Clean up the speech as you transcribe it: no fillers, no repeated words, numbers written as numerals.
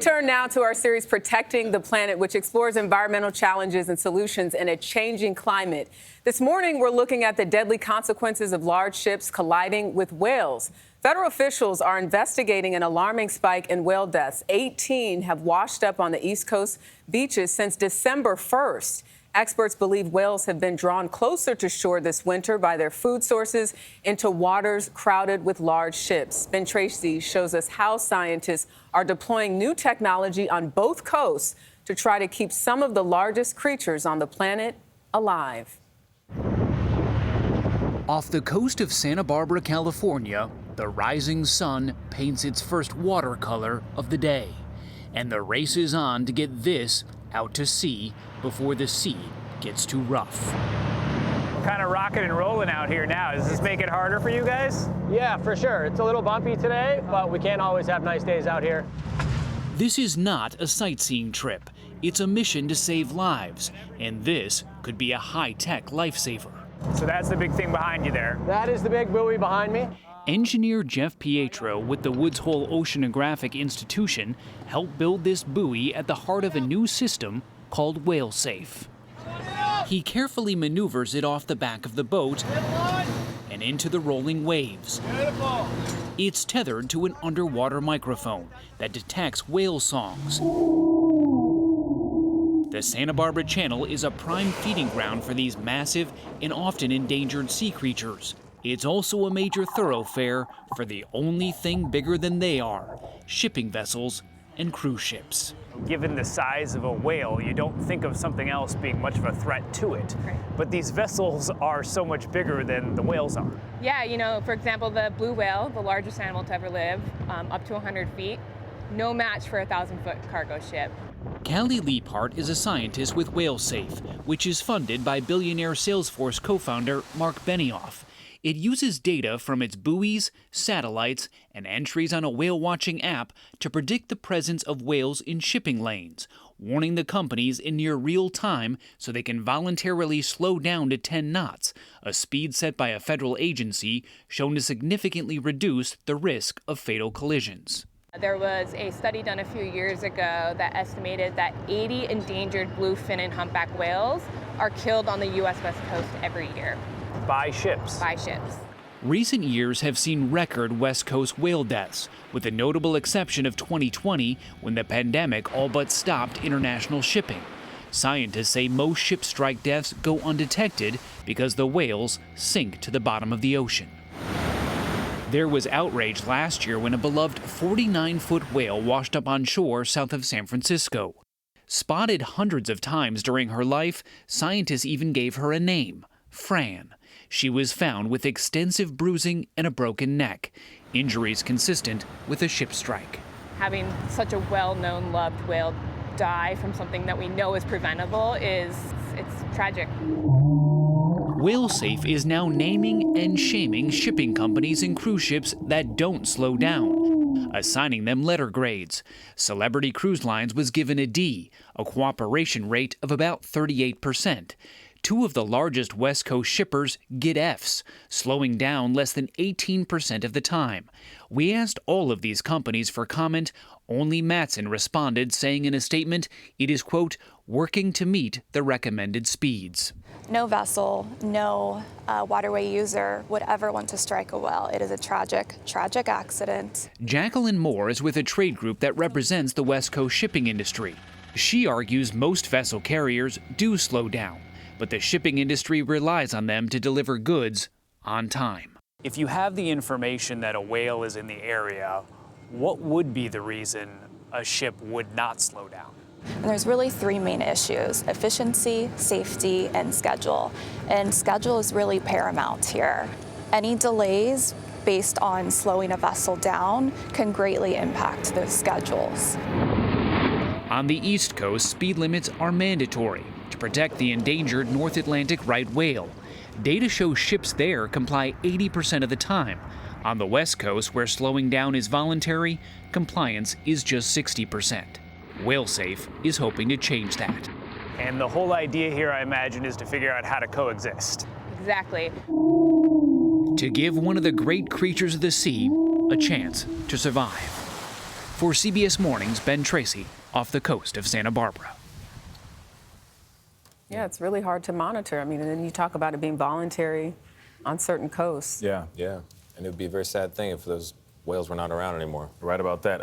turn now to our series Protecting the Planet, which explores environmental challenges and solutions in a changing climate. This morning, we're looking at the deadly consequences of large ships colliding with whales. Federal officials are investigating an alarming spike in whale deaths. 18 have washed up on the East Coast beaches since December 1st. Experts believe whales have been drawn closer to shore this winter by their food sources into waters crowded with large ships. Ben Tracy shows us how scientists are deploying new technology on both coasts to try to keep some of the largest creatures on the planet alive. Off the coast of Santa Barbara, California, the rising sun paints its first watercolor of the day. And the race is on to get this out to sea before the sea gets too rough. We're kind of rocking and rolling out here now. Does this make it harder for you guys? Yeah, for sure. It's a little bumpy today, but we can't always have nice days out here. This is not a sightseeing trip. It's a mission to save lives, and this could be a high-tech lifesaver. So that's the big thing behind you there. That is the big buoy behind me. Engineer Jeff Pietro with the Woods Hole Oceanographic Institution helped build this buoy at the heart of a new system called Whale Safe. He carefully maneuvers it off the back of the boat and into the rolling waves. It's tethered to an underwater microphone that detects whale songs. The Santa Barbara Channel is a prime feeding ground for these massive and often endangered sea creatures. It's also a major thoroughfare for the only thing bigger than they are, shipping vessels and cruise ships. Given the size of a whale, you don't think of something else being much of a threat to it. Right. But these vessels are so much bigger than the whales are. Yeah, you know, for example, the blue whale, the largest animal to ever live, up to 100 feet, no match for a 1,000-foot cargo ship. Callie Leapart is a scientist with Whale Safe, which is funded by billionaire Salesforce co-founder Mark Benioff. It uses data from its buoys, satellites, and entries on a whale-watching app to predict the presence of whales in shipping lanes, warning the companies in near real time so they can voluntarily slow down to 10 knots, a speed set by a federal agency shown to significantly reduce the risk of fatal collisions. There was a study done a few years ago that estimated that 80 endangered bluefin and humpback whales are killed on the U.S. West Coast every year. By ships. By ships. Recent years have seen record West Coast whale deaths, with the notable exception of 2020 when the pandemic all but stopped international shipping. Scientists say most ship strike deaths go undetected because the whales sink to the bottom of the ocean. There was outrage last year when a beloved 49-foot whale washed up on shore south of San Francisco. Spotted hundreds of times during her life, scientists even gave her a name, Fran. She was found with extensive bruising and a broken neck, injuries consistent with a ship strike. Having such a well-known loved whale die from something that we know is preventable it's tragic. Whale Safe is now naming and shaming shipping companies and cruise ships that don't slow down, assigning them letter grades. Celebrity Cruise Lines was given a D, a cooperation rate of about 38%. Two of the largest West Coast shippers get Fs, slowing down less than 18% of the time. We asked all of these companies for comment. Only Matson responded, saying in a statement, it is, quote, working to meet the recommended speeds. No vessel, no waterway user would ever want to strike a whale. It is a tragic, tragic accident. Jacqueline Moore is with a trade group that represents the West Coast shipping industry. She argues most vessel carriers do slow down, but the shipping industry relies on them to deliver goods on time. If you have the information that a whale is in the area, what would be the reason a ship would not slow down? And there's really three main issues: efficiency, safety, and schedule. And schedule is really paramount here. Any delays based on slowing a vessel down can greatly impact those schedules. On the East Coast, speed limits are mandatory to protect the endangered North Atlantic right whale. Data shows ships there comply 80% of the time. On the West Coast, where slowing down is voluntary, compliance is just 60%. Whale Safe is hoping to change that. And the whole idea here, I imagine, is to figure out how to coexist. Exactly. To give one of the great creatures of the sea a chance to survive. For CBS Mornings, Ben Tracy, off the coast of Santa Barbara. Yeah, it's really hard to monitor. I mean, and then you talk about it being voluntary on certain coasts. Yeah, Yeah, and it would be a very sad thing if those whales were not around anymore. right about that.